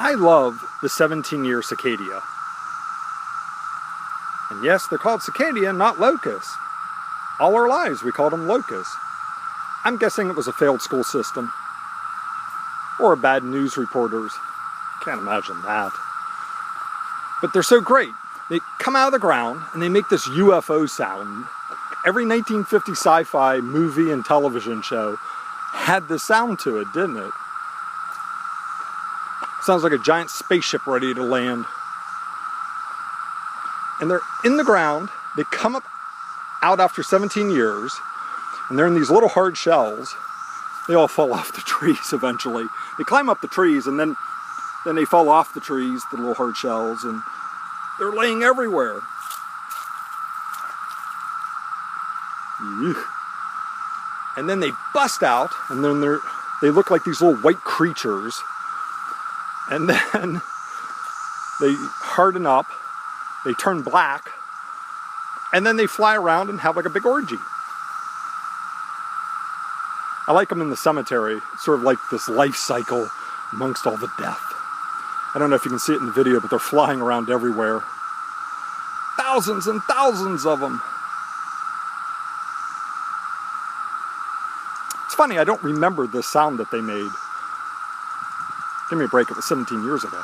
I love the 17-year cicada. And yes, they're called cicada, not locusts. All our lives we called them locusts. I'm guessing it was a failed school system. Or bad news reporters. Can't imagine that. But they're so great. They come out of the ground and they make this UFO sound. Every 1950 sci-fi movie and television show had this sound to it, didn't it? Sounds like a giant spaceship ready to land. And they're in the ground. They come up out after 17 years, and they're in these little hard shells. They all fall off the trees eventually. They climb up the trees, and then they fall off the trees, the little hard shells, and they're laying everywhere. Eugh. And then they bust out, and then they look like these little white creatures. And then they harden up, they turn black, and then they fly around and have like a big orgy. I like them in the cemetery, sort of like this life cycle amongst all the death. I don't know if you can see it in the video, but they're flying around everywhere. Thousands and thousands of them. It's funny, I don't remember the sound that they made. Give me a break, it was 17 years ago.